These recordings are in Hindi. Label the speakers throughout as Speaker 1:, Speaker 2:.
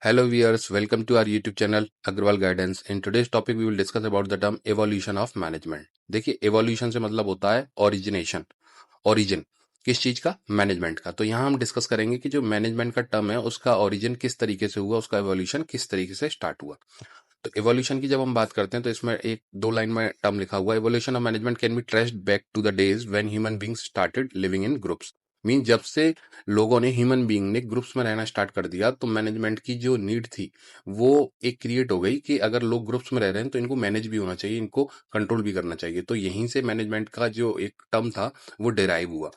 Speaker 1: Hello viewers, welcome to our YouTube channel Agrawal Guidance. In today's topic we will discuss about the term evolution of management. देखिए evolution से मतलब होता है origination, origin किस चीज का? मैनेजमेंट का। तो यहाँ हम डिस्कस करेंगे कि जो मैनेजमेंट का टर्म है उसका ओरिजिन किस तरीके से हुआ, उसका एवोल्यूशन किस तरीके से स्टार्ट हुआ। तो एवोल्यूशन की जब हम बात करते हैं तो इसमें एक दो लाइन में टर्म लिखा हुआ है, evolution of management can be traced back to the days when human beings started living in groups. Mean जब से लोगों ने, ह्यूमन बीइंग ने ग्रुप्स में रहना स्टार्ट कर दिया तो मैनेजमेंट की जो नीड थी वो एक क्रिएट हो गई कि अगर लोग ग्रुप्स में रह रहे हैं तो इनको मैनेज भी होना चाहिए, इनको कंट्रोल भी करना चाहिए। तो यहीं से मैनेजमेंट का जो एक टर्म था वो डिराइव हुआ।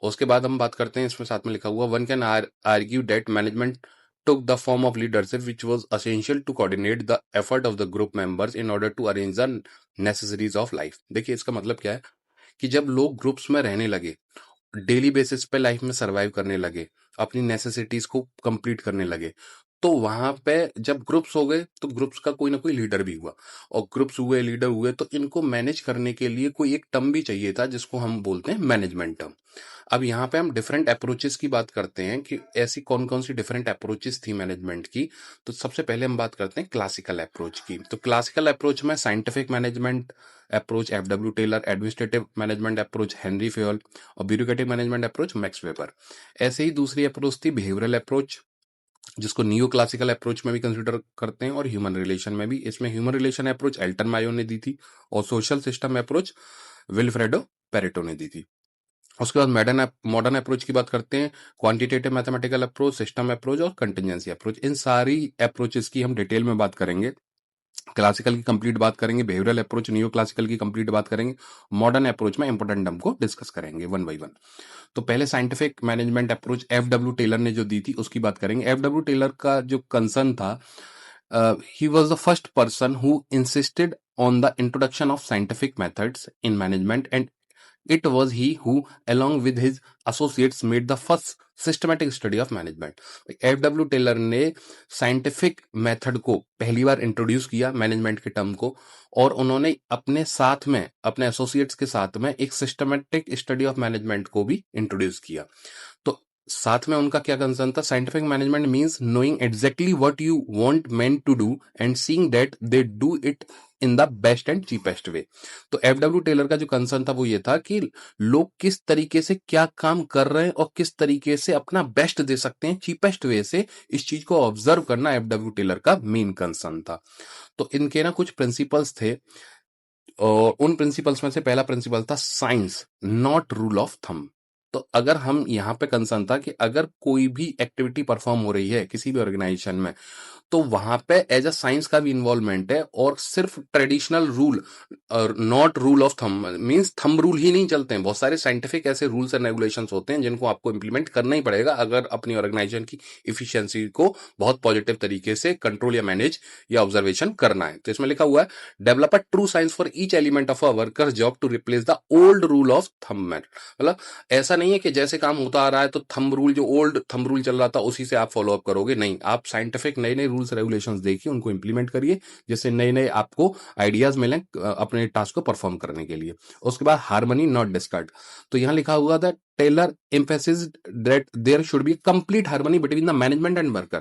Speaker 1: उसके बाद हम बात करते हैं, इसमें साथ में लिखा हुआ, one can argue that management took the form of leadership which was essential to coordinate the effort of the group members in order to arrange the necessities of life। देखिए इसका मतलब क्या है कि जब लोग ग्रुप्स में रहने लगे, डेली बेसिस पे लाइफ में सरवाइव करने लगे, अपनी नेसेसिटीज को कंप्लीट करने लगे, तो वहां पे जब ग्रुप्स हो गए तो ग्रुप्स का कोई ना कोई लीडर भी हुआ, और ग्रुप्स हुए, लीडर हुए, तो इनको मैनेज करने के लिए कोई एक टर्म भी चाहिए था जिसको हम बोलते हैं मैनेजमेंट टर्म। अब यहाँ पे हम डिफरेंट अप्रोचेस की बात करते हैं कि ऐसी कौन कौन सी डिफरेंट अप्रोचेस थी मैनेजमेंट की। तो सबसे पहले हम बात करते हैं क्लासिकल अप्रोच की। तो क्लासिकल अप्रोच में scientific management approach F W. Taylor, administrative management approach Henri Fayol और bureaucratic management approach Max Weber. ऐसे ही दूसरी अप्रोच थी बिहेवियरल अप्रोच, जिसको नियो क्लासिकल अप्रोच में भी कंसिडर करते हैं, और ह्यूमन रिलेशन में भी। इसमें human relation approach Elton Mayo ने दी थी और social system approach Vilfredo Pareto ने दी थी। उसके बाद मॉडर्न अप्रोच की बात करते हैं, quantitative mathematical approach, system approach और कंटिजेंसी अप्रोच। इन सारी अप्रोचेस की हम डिटेल में बात करेंगे। क्लासिकल की कंप्लीट बात करेंगे, बिहेवियरल अप्रोच, नियो क्लासिकल की कंप्लीट बात करेंगे, मॉडर्न अप्रोच में इंपोर्टेंट टर्म को डिस्कस करेंगे वन बाय वन। तो पहले scientific management approach F W. Taylor ने जो दी थी उसकी बात करेंगे। एफ.डब्ल्यू. टेलर का जो कंसर्न था, he was the first person who insisted on the introduction of scientific methods in management, and it was he who, along with his associates, made the first systematic study of management. F W. Taylor ने साइंटिफिक मेथड को पहली बार इंट्रोड्यूस किया मैनेजमेंट के टर्म को, और उन्होंने अपने साथ में, अपने एसोसिएट्स के साथ में एक सिस्टमैटिक स्टडी ऑफ मैनेजमेंट को भी इंट्रोड्यूस किया। तो साथ में उनका क्या कंसर्न था, scientific management means knowing exactly what you want men to do and seeing that they do it in the best and cheapest way. तो एफ.डब्ल्यू. टेलर का जो कंसर्न था वो ये था कि लोग किस तरीके से क्या काम कर रहे हैं और किस तरीके से अपना बेस्ट दे सकते हैं चीपेस्ट वे से, इस चीज को ऑब्जर्व करना एफ.डब्ल्यू. टेलर का मेन कंसर्न था। तो इनके ना कुछ प्रिंसिपल्स थे, और उन प्रिंसिपल्स में से पहला प्रिंसिपल था science not rule of thumb. तो अगर हम यहाँ पे कंसर्न था कि अगर कोई भी एक्टिविटी परफॉर्म हो रही है किसी भी ऑर्गेनाइजेशन में, तो वहां पे एज अ साइंस का भी इन्वॉल्वमेंट है, और सिर्फ ट्रेडिशनल रूल और not rule of thumb means thumb rule ही नहीं चलते हैं। बहुत सारे साइंटिफिक ऐसे रूल्स एंड रेगुलेशंस होते हैं जिनको आपको इंप्लीमेंट करना ही पड़ेगा अगर अपनी ऑर्गेनाइजेशन की इफिशियंसी को बहुत पॉजिटिव तरीके से कंट्रोल या मैनेज या ऑब्जर्वेशन करना है। तो इसमें लिखा हुआ है, develop a true science for each element of a worker job to replace the old rule of thumb. मतलब ऐसा नहीं है कि जैसे काम होता आ रहा है तो थंब रूल, जो ओल्ड थंब रूल चल रहा था उसी से आप फॉलो अप करोगे, नहीं। आप साइंटिफिक नए नए रूल्स रेगुलेशंस देखिए, उनको इंप्लीमेंट करिए, जिससे नए नए आपको आइडियाज मिलें अपने टास्क को परफॉर्म करने के लिए। उसके बाद हार्मनी नॉट डिस्कार्ड। तो यहां लिखा हुआ था, Taylor emphasized that there should be complete harmony between the management and worker।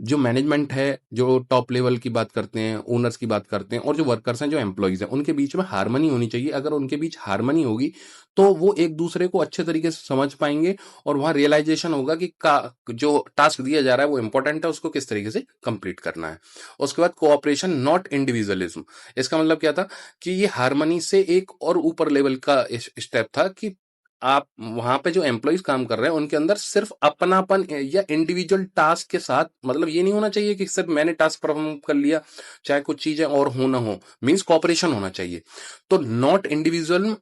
Speaker 1: जो मैनेजमेंट है, जो टॉप लेवल की बात करते हैं, ओनर्स की बात करते हैं, और जो वर्कर्स हैं, जो एम्प्लॉइज हैं, उनके बीच में हार्मनी होनी चाहिए। अगर उनके बीच हार्मनी होगी तो वो एक दूसरे को अच्छे तरीके से समझ पाएंगे, और वहां रियलाइजेशन होगा कि जो टास्क दिया जा रहा है वो इंपॉर्टेंट है, उसको किस तरीके से कंप्लीट करना है। उसके बाद कोऑपरेशन नॉट इंडिविजुअलिज्म। इसका मतलब क्या था कि ये हार्मनी से एक और ऊपर लेवल का स्टेप था कि आप वहां पे जो एम्प्लॉइज काम कर रहे हैं उनके अंदर सिर्फ अपनापन या इंडिविजुअल टास्क के साथ, मतलब ये नहीं होना चाहिए कि सिर्फ मैंने टास्क परफॉर्म कर लिया चाहे कुछ चीजें और हो ना हो, मींस कॉपरेशन होना चाहिए। तो नॉट इंडिविजुअल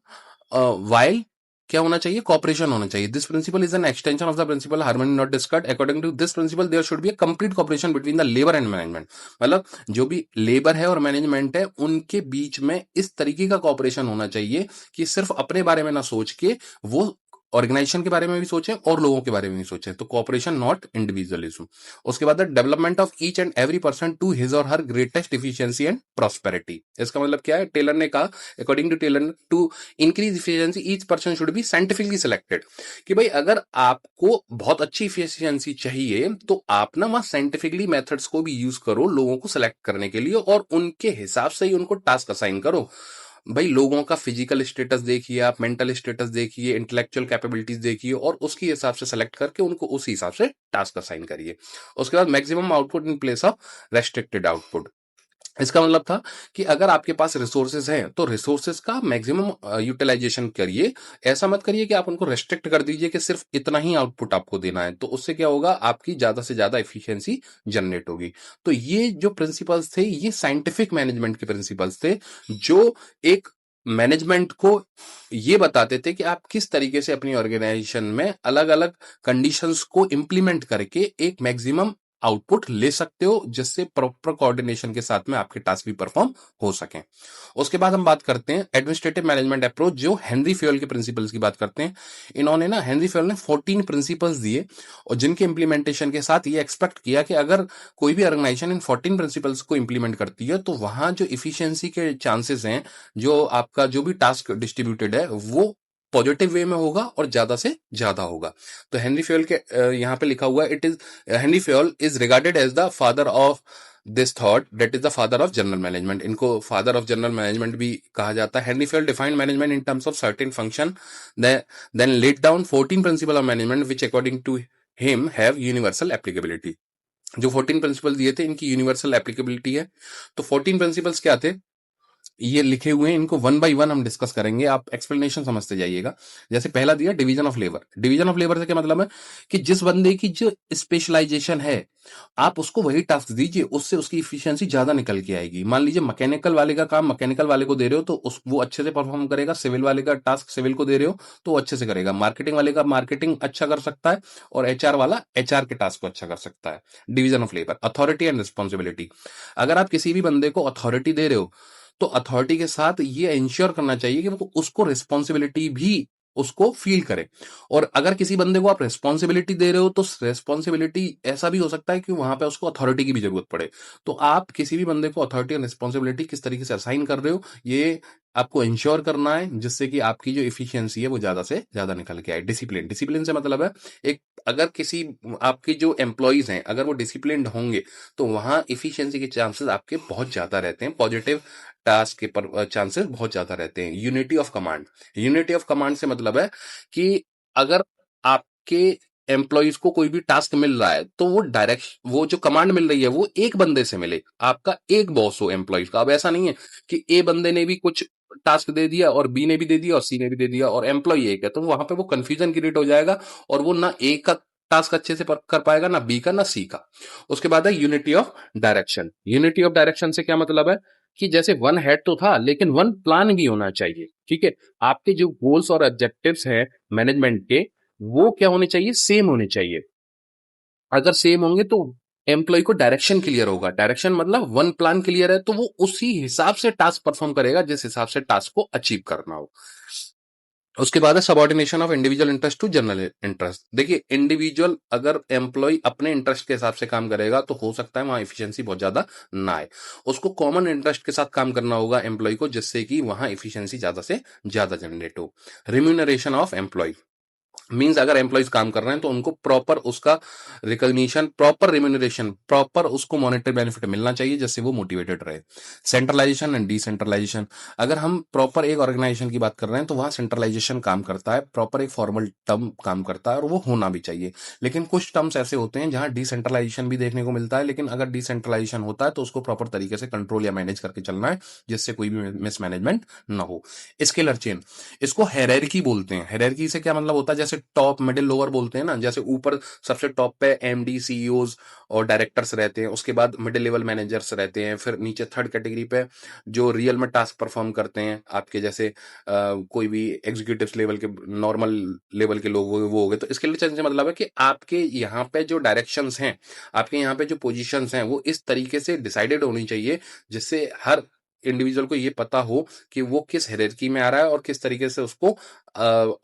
Speaker 1: वाइल क्या होना चाहिए, कॉपरेशन होना चाहिए। This principle is an extension of the principle harmony not discord. According to this principle there should be a complete cooperation between the labour and management. मतलब जो भी लेबर है और मैनेजमेंट है उनके बीच में इस तरीके का कॉपरेशन होना चाहिए कि सिर्फ अपने बारे में ना सोच के वो ऑर्गेनाइजेशन के बारे में भी सोचें और लोगों के बारे में भी सोचें, तो कोऑपरेशन नॉट इंडिविजुअलिज्म। उसके बाद development of each and every person to his और her greatest efficiency and prosperity. इसका मतलब क्या है, टेलर ने कहा, according to Taylor, to increase efficiency each person should be scientifically selected, कि भाई अगर आपको बहुत अच्छी इफिशियंसी चाहिए तो आप ना वहां साइंटिफिकली मेथड्स को भी यूज करो लोगों को सिलेक्ट करने के लिए, और उनके हिसाब से ही उनको टास्क असाइन करो। भाई लोगों का फिजिकल स्टेटस देखिए, आप मेंटल स्टेटस देखिए, इंटेलेक्चुअल कैपेबिलिटीज देखिए, और उसके हिसाब से सेलेक्ट करके उनको उस हिसाब से टास्क असाइन करिए। उसके बाद maximum output in place of restricted output. इसका मतलब था कि अगर आपके पास रिसोर्सेज हैं तो रिसोर्सेज का मैक्सिमम यूटिलाइजेशन करिए। ऐसा मत करिए कि आप उनको रेस्ट्रिक्ट कर दीजिए कि सिर्फ इतना ही आउटपुट आपको देना है, तो उससे क्या होगा, आपकी ज्यादा से ज्यादा एफिशिएंसी जनरेट होगी। तो ये जो प्रिंसिपल्स थे, ये साइंटिफिक मैनेजमेंट के प्रिंसिपल्स थे, जो एक मैनेजमेंट को ये बताते थे कि आप किस तरीके से अपनी ऑर्गेनाइजेशन में अलग अलग कंडीशंस को इंप्लीमेंट करके एक मैक्सिमम आउटपुट ले सकते हो, जिससे प्रॉपर कोऑर्डिनेशन के साथ में आपके टास्क भी परफॉर्म हो सकें। उसके बाद हम बात करते हैं एडमिनिस्ट्रेटिव मैनेजमेंट अप्रोच, जो हेनरी फ्योल के प्रिंसिपल्स की बात करते हैं। इन्होंने ना, हेनरी फ्योल ने 14 प्रिंसिपल्स दिए, और जिनके इंप्लीमेंटेशन के साथ ये एक्सपेक्ट किया कि अगर कोई भी ऑर्गेनाइजेशन इन 14 प्रिंसिपल्स को इंप्लीमेंट करती है तो वहां जो इफिशियंसी के चांसेस हैं, जो आपका जो भी टास्क डिस्ट्रीब्यूटेड है, वो पॉजिटिव वे में होगा और ज्यादा से ज्यादा होगा। तो हेनरी फ्योल के यहाँ पे लिखा हुआ है, it is Henry Fayol is regarded as the father of this thought, that is the father of general management. इनको फादर ऑफ जनरल मैनेजमेंट भी कहा जाता है। Henry Fayol defined management in terms of certain function, then laid down 14 principle of management which according to him have universal applicability. जो 14 प्रिंसिपल दिए थे, इनकी यूनिवर्सल एप्लीकेबिलिटी है। तो 14 प्रिंसिपल्स क्या थे, ये लिखे हुए हैं, इनको वन बाय वन हम डिस्कस करेंगे, आप एक्सप्लेनेशन समझते जाइएगा। जैसे पहला दिया division of labour. Division of labour से क्या मतलब है कि जिस बंदे की जो स्पेशलाइजेशन है, आप उसको वही टास्क दीजिए, उससे उसकी इफिशियंसी ज्यादा निकल के आएगी। मान लीजिए मैकेनिकल वाले का काम मैकेनिकल वाले को दे रहे हो तो वो अच्छे से परफॉर्म करेगा, सिविल वाले का टास्क सिविल को दे रहे हो तो वो अच्छे से करेगा, मार्केटिंग वाले का मार्केटिंग अच्छा कर सकता है, और एचआर वाला एचआर के टास्क को अच्छा कर सकता है। Division of labour. Authority and responsibility. अगर आप किसी भी बंदे को अथॉरिटी दे रहे हो तो अथॉरिटी के साथ ये इंश्योर करना चाहिए कि वो उसको रिस्पॉन्सिबिलिटी भी उसको फील करे। और अगर किसी बंदे को आप रिस्पॉन्सिबिलिटी दे रहे हो तो रिस्पॉन्सिबिलिटी ऐसा भी हो सकता है कि वहां पे उसको अथॉरिटी की भी जरूरत पड़े। तो आप किसी भी बंदे को अथॉरिटी और रिस्पॉन्सिबिलिटी किस तरीके से असाइन कर रहे हो, ये आपको इंश्योर करना है, जिससे कि आपकी जो इफिशियंसी है वो ज्यादा से ज्यादा निकल के आए। डिसिप्लिन। डिसिप्लिन से मतलब है, एक अगर किसी आपकी जो एम्प्लॉयज हैं अगर वो डिसिप्लिन होंगे तो वहां इफिशियंसी के चांसेस आपके बहुत ज्यादा रहते हैं, पॉजिटिव टास्क के चांसेस बहुत ज्यादा रहते हैं। Unity of command. Unity of command से मतलब है कि अगर आपके एम्प्लॉयज को कोई भी टास्क मिल रहा है तो वो जो कमांड मिल रही है वो एक बंदे से मिले, आपका एक बॉस हो एम्प्लॉयज का। अब ऐसा नहीं है कि ए बंदे ने भी कुछ टास्क दे दिया और बी ने भी दे दिया और सी ने भी दे दिया और एम्प्लॉय एक है, तो वहां पे वो कंफ्यूजन क्रिएट हो जाएगा, और वो ना ए का टास्क अच्छे से कर पाएगा, ना बी का, ना सी का। उसके बाद है unity of direction. Unity of direction से क्या मतलब है कि जैसे वन हेड तो था लेकिन वन प्लान भी होना चाहिए। ठीक है, आपके जो गोल्स और ऑब्जेक्टिव्स हैं मैनेजमेंट के, वो क्या होने चाहिए, सेम होने चाहिए। अगर सेम होंगे तो एम्प्लॉय को डायरेक्शन क्लियर होगा। डायरेक्शन मतलब वन प्लान क्लियर है तो वो उसी हिसाब से टास्क परफॉर्म करेगा जिस हिसाब से टास्क को अचीव करना हो। उसके बाद है subordination of individual interest to general interest. देखिए, इंडिविजुअल अगर एम्प्लॉय अपने इंटरेस्ट के हिसाब से काम करेगा तो हो सकता है वहां एफिशिएंसी बहुत ज्यादा ना आए। उसको कॉमन इंटरेस्ट के साथ काम करना होगा एम्प्लॉय को, जिससे कि वहां एफिशिएंसी ज्यादा से ज्यादा जनरेट हो। रिम्यूनरेशन ऑफ एम्प्लॉय मीन्स अगर एम्प्लॉयज काम कर रहे हैं तो उनको प्रॉपर उसका रिकॉग्निशन, प्रॉपर रिम्यूनरेशन, प्रॉपर उसको मॉनेटरी बेनिफिट मिलना चाहिए, जिससे वो मोटिवेटेड रहे। Centralisation and decentralisation. अगर हम प्रॉपर एक ऑर्गेनाइजेशन की बात कर रहे हैं तो वहां सेंट्रलाइजेशन काम करता है, प्रॉपर एक फॉर्मल टर्म काम करता है, और वो होना भी चाहिए। लेकिन कुछ टर्म्स ऐसे होते हैं जहां डिसेंट्रलाइजेशन भी देखने को मिलता है, लेकिन अगर डिसेंट्रलाइजेशन होता है तो उसको प्रॉपर तरीके से कंट्रोल या मैनेज करके चलना है, जिससे कोई भी मिसमैनेजमेंट ना हो। स्केलर चेन, इसको हायरार्की बोलते हैं। हायरार्की से क्या मतलब होता है, जैसे टॉप मिडिल लोअर बोलते हैं ना, जैसे ऊपर सबसे टॉप पे एमडी सीईओज और डायरेक्टर्स रहते हैं, उसके बाद मिडिल लेवल मैनेजर्स रहते हैं, फिर नीचे थर्ड कैटेगरी पे जो रियल में टास्क परफॉर्म करते हैं आपके जैसे कोई भी एग्जीक्यूटिव लेवल के, नॉर्मल लेवल के लोग वो हो गए। तो इसके लिए से मतलब है कि आपके यहाँ पे जो डायरेक्शंस हैं, आपके यहाँ पे जो पोजीशंस हैं, वो इस तरीके से डिसाइडेड होनी चाहिए जिससे हर इंडिविजुअल को ये पता हो कि वो किस हायरार्की में आ रहा है और किस तरीके से उसको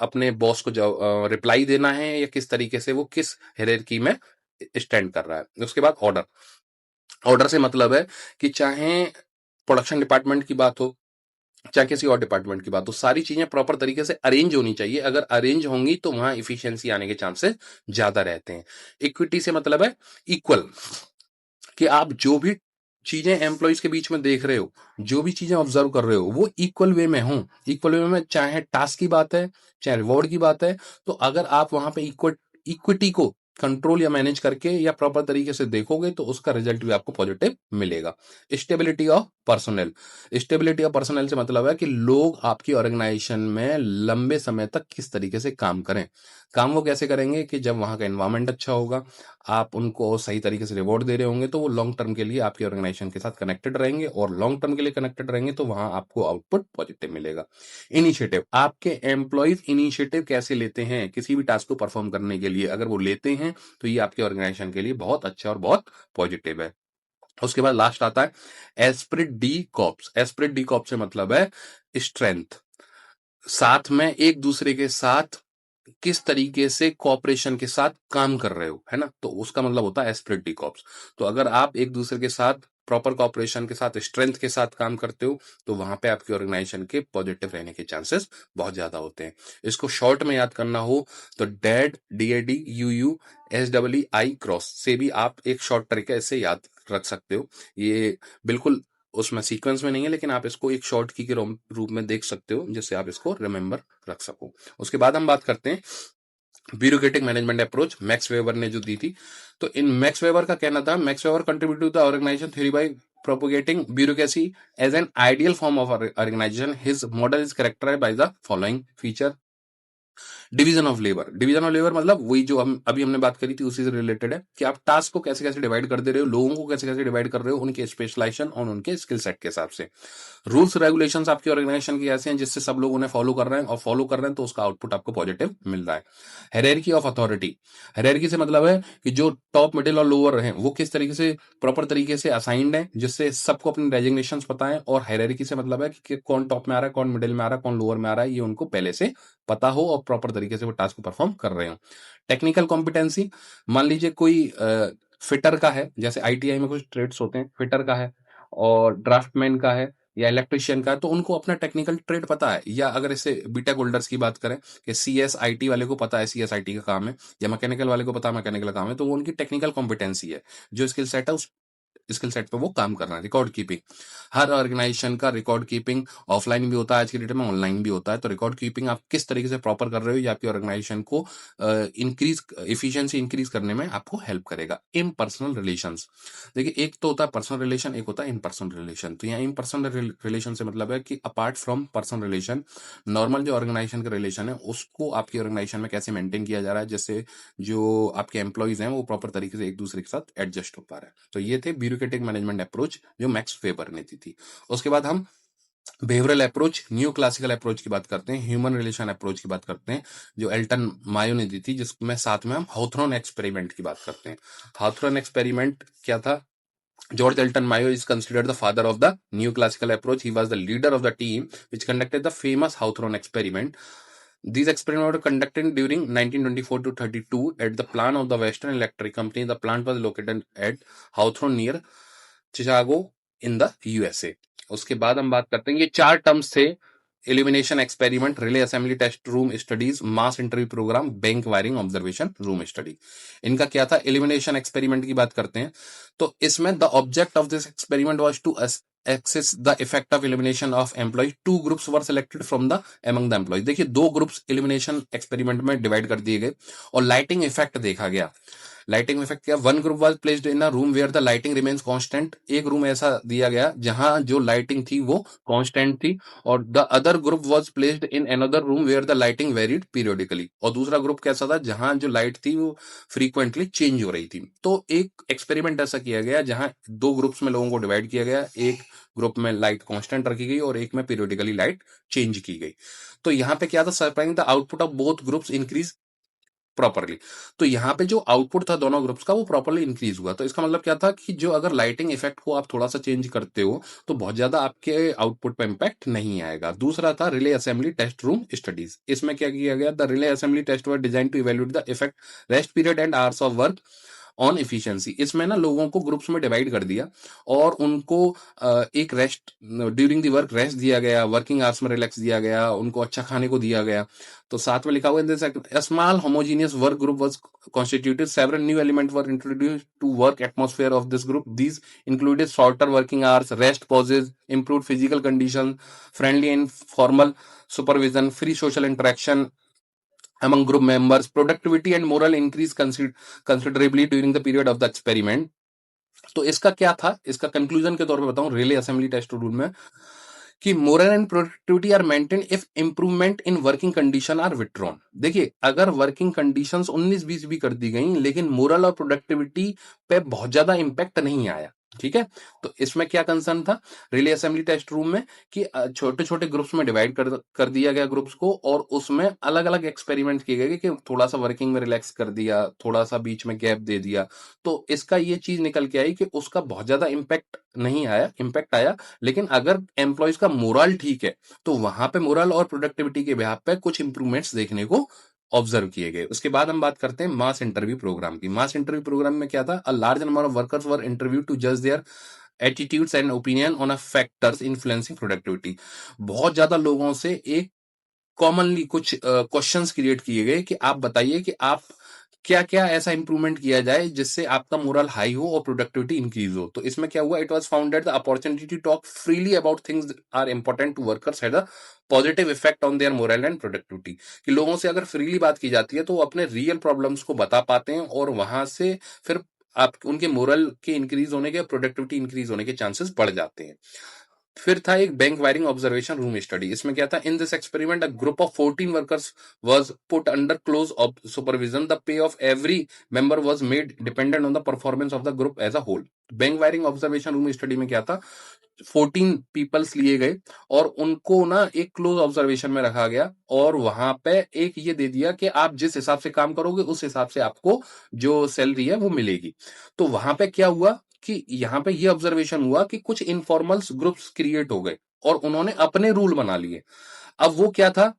Speaker 1: अपने बॉस को रिप्लाई देना है, या किस तरीके से वो किस हायरार्की में स्टैंड कर रहा है। उसके बाद ऑर्डर। ऑर्डर से मतलब है कि चाहे प्रोडक्शन डिपार्टमेंट की बात हो, चाहे किसी और डिपार्टमेंट की बात हो, सारी चीजें प्रॉपर तरीके से अरेंज होनी चाहिए। अगर अरेंज होंगी तो वहां इफिशियंसी आने के चांसेस ज्यादा रहते हैं। इक्विटी से मतलब है इक्वल, कि आप जो भी चीजें एम्प्लॉयज के बीच में देख रहे हो, जो भी चीजें ऑब्जर्व कर रहे हो, वो इक्वल वे में हो। इक्वल वे में चाहे टास्क की बात है, चाहे रिवॉर्ड की बात है, तो अगर आप वहां पे इक्विटी को कंट्रोल या मैनेज करके या प्रॉपर तरीके से देखोगे तो उसका रिजल्ट भी आपको पॉजिटिव मिलेगा। Stability of personal. Stability of personal से मतलब है कि लोग आपकी ऑर्गेनाइजेशन में लंबे समय तक किस तरीके से काम करें। काम वो कैसे करेंगे कि जब वहां का एनवायरमेंट अच्छा होगा, आप उनको सही तरीके से रिवॉर्ड दे रहे होंगे, तो वो लॉन्ग टर्म के लिए आपकी ऑर्गेनाइजेशन के साथ कनेक्टेड रहेंगे, और लॉन्ग टर्म के लिए कनेक्टेड रहेंगे तो वहां आपको आउटपुट पॉजिटिव मिलेगा। इनिशिएटिव। आपके एम्प्लॉयज इनिशिएटिव कैसे लेते हैं किसी भी टास्क को परफॉर्म करने के लिए, अगर वो लेते हैं तो ये आपके ऑर्गेनाइजेशन के लिए बहुत अच्छा और बहुत पॉजिटिव है। उसके बाद लास्ट आता है Spirit D cops. Spirit D cops से मतलब है स्ट्रेंथ। साथ में एक दूसरे के साथ किस तरीके से कॉपरेशन के साथ काम कर रहे हो, है ना, तो उसका मतलब होता है एस्पिरिट डी कॉप्स। तो अगर आप एक दूसरे के साथ प्रॉपर कॉपरेशन के साथ, स्ट्रेंथ के साथ काम करते हो, तो वहां पे आपकी ऑर्गेनाइजेशन के पॉजिटिव रहने के चांसेस बहुत ज्यादा होते हैं। इसको शॉर्ट में याद करना हो तो डैड, DADUU, SEEI क्रॉस से भी आप एक शॉर्ट तरीके से याद रख सकते हो। ये बिल्कुल उसमें सीक्वेंस में नहीं है, लेकिन आप इसको एक शॉर्ट की के रूप में देख सकते हो, जिससे आप इसको रिमेंबर रख सको। उसके बाद हम बात करते हैं bureaucratic management approach, Max weber ने जो दी थी। तो इन मैक्स वेबर का कहना था, Max Weber contribute to the organisation theory by propagating bureaucracy as an ideal form of organization. His model is characterized by the following feature. Division of labour. Division of labour मतलब वही जो हम अभी हमने बात करी थी, उसी से रिलेटेड है कि आप टास्क को कैसे कैसे डिवाइड कर दे रहे हो, लोगों को कैसे कैसे डिवाइड कर रहे हो, उनके स्पेशलाइजेशन और उनके स्किल सेट के हिसाब से। रूल्स रेगुलेशंस आपकी ऑर्गेनाइजेशन की ऐसे हैं जिससे सब लोग उन्हें फॉलो कर रहे हैं, और फॉलो कर रहे हैं तो उसका आउटपुट आपको पॉजिटिव मिल रहा है। Hierarchy of authority. हायरार्की से मतलब है कि जो टॉप, मिडिल और लोअर हैं वो किस तरीके से प्रॉपर तरीके से असाइंड है, जिससे सबको अपने डेजिग्नेशन पता है। और हायरार्की से मतलब है कि कौन टॉप में आ रहा है, कौन मिडिल में आ रहा है, कौन लोअर में आ रहा है, ये उनको पहले से पता हो और प्रॉपर तरीके से वो टास्क को परफॉर्म कर रहे हो। Technical competency. मान लीजिए कोई फिटर का है, जैसे ITI में कुछ ट्रेड्स होते हैं, फिटर का है और ड्राफ्टमैन का है या इलेक्ट्रिशियन का है, तो उनको अपना टेक्निकल ट्रेड पता है। या अगर इसे बीटेक होल्डर्स की बात करें कि CSIT वाले को पता है CSIT का काम है, या मैकेनिकल वाले को पता है मैकेनिकल काम है, तो वो उनकी टेक्निकल कॉम्पिटेंसी है। जो स्किल सेट है उस स्किल सेट पे वो काम कर रहा है। Record keeping. हर ऑर्गेनाइजेशन का रिकॉर्ड कीपिंग ऑफलाइन भी होता है, आज की डेट में ऑनलाइन भी होता है। तो रिकॉर्ड कीपिंग आप किस तरीके से प्रॉपर कर रहे हो, ये आपकी ऑर्गेनाइजेशन को इंक्रीज एफिशिएंसी इंक्रीज करने में आपको हेल्प करेगा। इन पर्सनल रिलेशंस। देखिए, एक तो होता है पर्सनल रिलेशन, एक होता है इन पर्सनल रिलेशन। तो यहाँ इन पर्सनल रिलेशन से मतलब है कि apart from personal relation, normal जो ऑर्गेनाइजेशन का रिलेशन है उसको आपकी ऑर्गेनाइजेशन में कैसे मेंटेन किया जा रहा है, जिससे जो आपके एम्प्लॉइज हैं वो प्रॉपर तरीके से एक दूसरे के साथ एडजस्ट हो पा रहे हैं। तो ये थे ब्यूरोक्रेटिक मैनेजमेंट अप्रोच जो मैक्स वेबर ने दी थी। उसके बाद हम behavioural approach, new classical approach की बात करते हैं, ह्यूमन रिलेशन अप्रोच की बात करते हैं, जो एल्टन मायो ने दी थी, जिसमें साथ में हम हाउथॉर्न एक्सपेरिमेंट की बात करते हैं। हाउथॉर्न एक्सपेरिमेंट क्या था? George Elton Mayo is considered the father of the new classical approach. He was the leader of the team which conducted the famous Hawthorne experiment. These experiments were conducted during 1924 to 32 at the plant of the Western Electric Company. The plant was located at Hawthorne near Chicago in the USA. उसके बाद हम बात करते हैं, ये 4 टर्म्स थे: elimination experiment, relay assembly, test room studies, mass interview programme, bank wiring observation room study. इनका क्या था? एलिमिनेशन एक्सपेरिमेंट की बात करते हैं तो इसमें the object of this experiment was to access the effect of elimination of employees. 2 groups were selected from the among the employees. देखिए, 2 ग्रुप्स एलिमिनेशन एक्सपेरिमेंट में डिवाइड कर दिए गए और लाइटिंग इफेक्ट देखा गया। लाइटिंग इफेक्ट क्या? 1 group was placed in a room where the lighting remains constant. एक रूम ऐसा दिया गया जहां जो लाइटिंग थी वो कांस्टेंट थी, और the other group was placed in another room where the lighting varied periodically. और दूसरा ग्रुप कैसा था? जहां जो लाइट थी वो फ्रीक्वेंटली चेंज हो रही थी। तो एक एक्सपेरिमेंट ऐसा किया गया जहां 2 ग्रुप्स में लोगों को डिवाइड किया गया, एक ग्रुप में लाइट कांस्टेंट रखी गई और एक में पीरियडिकली लाइट चेंज की गई। तो यहाँ पे क्या था? Surprising the output of both groups increase properly. तो यहाँ पे जो आउटपुट था दोनों ग्रुप्स का वो प्रॉपरली इंक्रीज हुआ। तो इसका मतलब क्या था कि जो अगर लाइटिंग इफेक्ट को आप थोड़ा सा चेंज करते हो तो बहुत ज्यादा आपके आउटपुट पे इम्पैक्ट नहीं आएगा। दूसरा था relay assembly test room studies. इसमें क्या किया गया, the relay assembly test were designed to evaluate the effect rest period and hours of work on efficiency. इसमें ना लोगों को ग्रुप्स में डिवाइड कर दिया और उनको एक rest during the work rest दिया गया, वर्किंग आवर्स में रिलैक्स दिया गया, उनको अच्छा खाने को दिया गया। तो साथ में लिखा हुआ है small homogeneous work group was constituted, several new elements were introduced to work atmosphere of this group. These included shorter working hours, rest pauses, improved physical conditions, friendly and formal supervision, free social interaction among group members, productivity and moral increase considerably during the period of the experiment. तो इसका क्या था, इसका कंक्लूजन के तौर पे बताऊं रिले असेंबली टेस्ट रूल में कि morale and productivity are maintain if improvement in working condition are withdrawn. देखिए अगर वर्किंग कंडीशंस 19-20 भी कर दी गई लेकिन मोरल और प्रोडक्टिविटी पे बहुत ज्यादा इंपैक्ट नहीं आया, ठीक है। तो इसमें क्या कंसर्न था रिले असेंबली टेस्ट रूम में कि छोटे छोटे ग्रुप्स में डिवाइड कर दिया गया ग्रुप्स को और उसमें अलग अलग एक्सपेरिमेंट किए गए कि थोड़ा सा वर्किंग में रिलैक्स कर दिया, थोड़ा सा बीच में गैप दे दिया। तो इसका ये चीज निकल के आई कि उसका बहुत ज्यादा इम्पैक्ट नहीं आया, इम्पैक्ट आया लेकिन अगर एम्प्लॉयज का मोरल ठीक है तो वहां पे मोरल और प्रोडक्टिविटी के बिहाफ पे कुछ इंप्रूवमेंट्स देखने को ऑब्जर्व किए गए। उसके बाद हम बात करते हैं मास इंटरव्यू प्रोग्राम की। मास इंटरव्यू प्रोग्राम में क्या था, a large number of workers were interview to जज their attitudes and opinion on a factors influencing productivity. बहुत ज्यादा लोगों से एक कॉमनली कुछ क्वेश्चंस क्रिएट किए गए कि आप बताइए कि आप क्या क्या ऐसा इंप्रूवमेंट किया जाए जिससे आपका मोरल हाई हो और प्रोडक्टिविटी इंक्रीज हो। तो इसमें क्या हुआ, it was found that the opportunity to talk freely about things are important to workers had a positive effect on their morale and productivity. कि लोगों से अगर फ्रीली बात की जाती है तो वो अपने रियल प्रॉब्लम्स को बता पाते हैं और वहां से फिर आप उनके मोरल के इंक्रीज होने के, प्रोडक्टिविटी इंक्रीज होने के चांसेस बढ़ जाते हैं। फिर था एक bank wiring observation room study. इसमें क्या था, in this experiment a group of 14 workers was put under close supervision. The pay of every member was made dependent on the performance of the group as a whole. Bank wiring observation room study में क्या था, 14 पीपल्स लिए गए और उनको ना एक क्लोज ऑब्जर्वेशन में रखा गया और वहां पे एक ये दे दिया कि आप जिस हिसाब से काम करोगे उस हिसाब से आपको जो सैलरी है वो मिलेगी। तो वहां पे क्या हुआ कि यहाँ पे ये ऑब्जर्वेशन हुआ कि कुछ इनफॉर्मल ग्रुप्स क्रिएट हो गए और उन्होंने अपने रूल बना लिए। अब वो क्या था,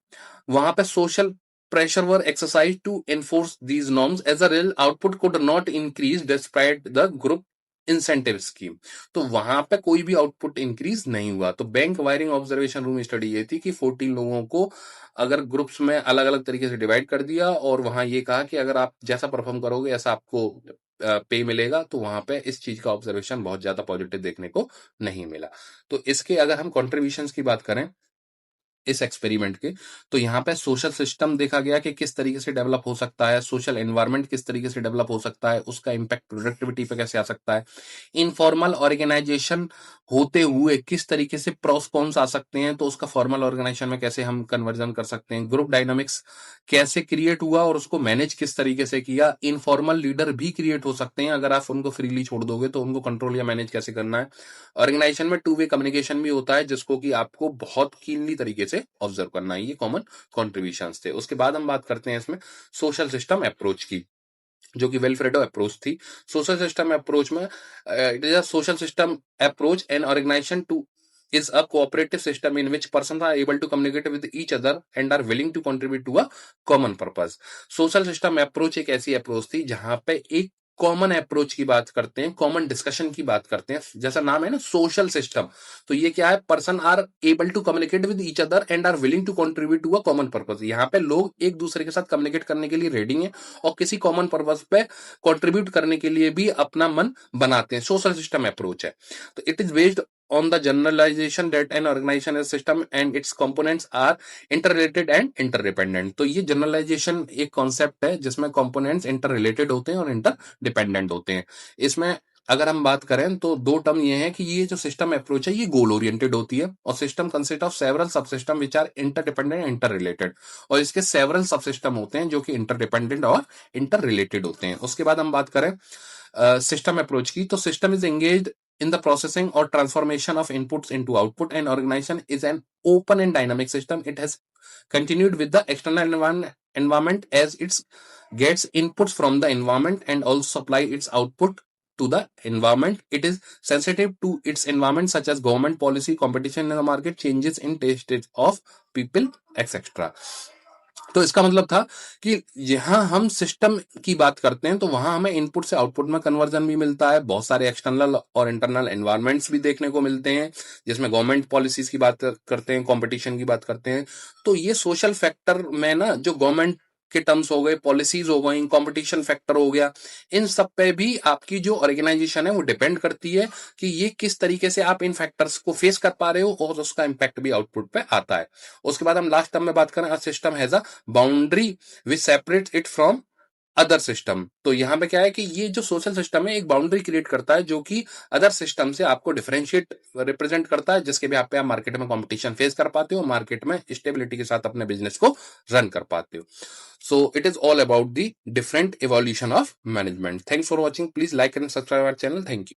Speaker 1: वहां पे social pressure were exercised to enforce these norms. As a result, output could not increase despite the group incentive scheme. तो वहां पे कोई भी आउटपुट इंक्रीज नहीं हुआ। तो bank wiring observation room study ये थी कि 14 लोगों को अगर ग्रुप्स में अलग अलग तरीके से डिवाइड कर दिया और वहां ये कहा कि अगर आप जैसा परफॉर्म करोगे ऐसा आपको पे मिलेगा, तो वहां पे इस चीज का ऑब्जर्वेशन बहुत ज्यादा पॉजिटिव देखने को नहीं मिला। तो इसके अगर हम कॉन्ट्रीब्यूशन की बात करें इस एक्सपेरिमेंट के, तो यहाँ पे सोशल सिस्टम देखा गया कि किस तरीके से डेवलप हो सकता है, सोशल एनवायरनमेंट किस तरीके से डेवलप हो सकता है, उसका इम्पैक्ट प्रोडक्टिविटी पे कैसे आ सकता है, इनफॉर्मल ऑर्गेनाइजेशन होते हुए किस तरीके से प्रोस कॉन्स आ सकते हैं, तो उसका फॉर्मल ऑर्गेनाइजेशन में कैसे हम कन्वर्जन कर सकते हैं, ग्रुप डायनामिक्स कैसे क्रिएट हुआ और उसको मैनेज किस तरीके से किया, इनफॉर्मल लीडर भी क्रिएट हो सकते हैं अगर आप उनको फ्रीली छोड़ दोगे तो उनको कंट्रोल या मैनेज कैसे करना है। ऑर्गेनाइजेशन में टू वे कम्युनिकेशन भी होता है जिसको कि आपको बहुत कीनली तरीके से ऑब्जर्व करना है। ये कॉमन कॉन्ट्रीब्यूशंस थे। उसके बाद हम बात करते हैं इसमें सोशल सिस्टम अप्रोच की, जो कि वेलफेयर अप्रोच थी। सोशल सिस्टम अप्रोच में it is a social system approach an organisation to is a cooperative system in which persons are able to communicate with each other and are willing to contribute to a common purpose. Social system approach एक ऐसी अप्रोच थी जहां पे एक कॉमन अप्रोच की बात करते हैं, कॉमन डिस्कशन की बात करते हैं, जैसा नाम है ना सोशल सिस्टम। तो ये क्या है, person are able to communicate with each other and are willing to contribute to a common purpose. यहाँ पे लोग एक दूसरे के साथ कम्युनिकेट करने के लिए रेडी हैं और किसी कॉमन पर्पस पे कंट्रीब्यूट करने के लिए भी अपना मन बनाते हैं। सोशल सिस्टम अप्रोच है। तो it is based on the generalization that an organization is system and its components are interrelated and interdependent। तो ये जनरलाइजेशन एक कॉन्सेप्ट है जिसमें कंपोनेंट्स इंटररिलेटेड होते हैं और इंटरडिपेंडेंट होते हैं। इसमें अगर हम बात करें तो दो टर्म ये है कि ये जो सिस्टम अप्रोच है ये गोल ओरिएंटेड होती है और system consist of several subsystem which are interdependent and interrelated, और इसके सेवरल सब सिस्टम होते हैं जो कि इंटरडिपेंडेंट और इंटर रिलेटेड होते हैं। उसके बाद हम बात करें सिस्टम अप्रोच की, तो system is engaged in the processing or transformation of inputs into output. An organization is an open and dynamic system. It has continued with the external environment as its gets inputs from the environment and also supply its output to the environment. It is sensitive to its environment such as government policy, competition in the market, changes in taste of people, etc. तो इसका मतलब था कि यहाँ हम सिस्टम की बात करते हैं तो वहां हमें इनपुट से आउटपुट में कन्वर्जन भी मिलता है, बहुत सारे एक्सटर्नल और इंटरनल एनवायरमेंट्स भी देखने को मिलते हैं जिसमें गवर्नमेंट पॉलिसीज की बात करते हैं, कंपटीशन की बात करते हैं। तो ये सोशल फैक्टर में ना जो गवर्नमेंट के टर्म्स हो गए, पॉलिसीज हो गई, कंपटीशन फैक्टर हो गया, इन सब पे भी आपकी जो ऑर्गेनाइजेशन है वो डिपेंड करती है कि ये किस तरीके से आप इन फैक्टर्स को फेस कर पा रहे हो और उसका इंपैक्ट भी आउटपुट पे आता है। उसके बाद हम लास्ट टर्म में बात करें, a system has a boundary which separates it from other system. तो यहां पे क्या है कि ये जो सोशल सिस्टम है एक बाउंड्री क्रिएट करता है जो कि अदर सिस्टम से आपको डिफरेंशिएट रिप्रेजेंट करता है, जिसके भी आप मार्केट में कंपटीशन फेस कर पाते हो, मार्केट में स्टेबिलिटी के साथ अपने बिजनेस को रन कर पाते हो। So it is all about the different evolution of management. Thanks for watching. Please like and subscribe our channel. Thank you.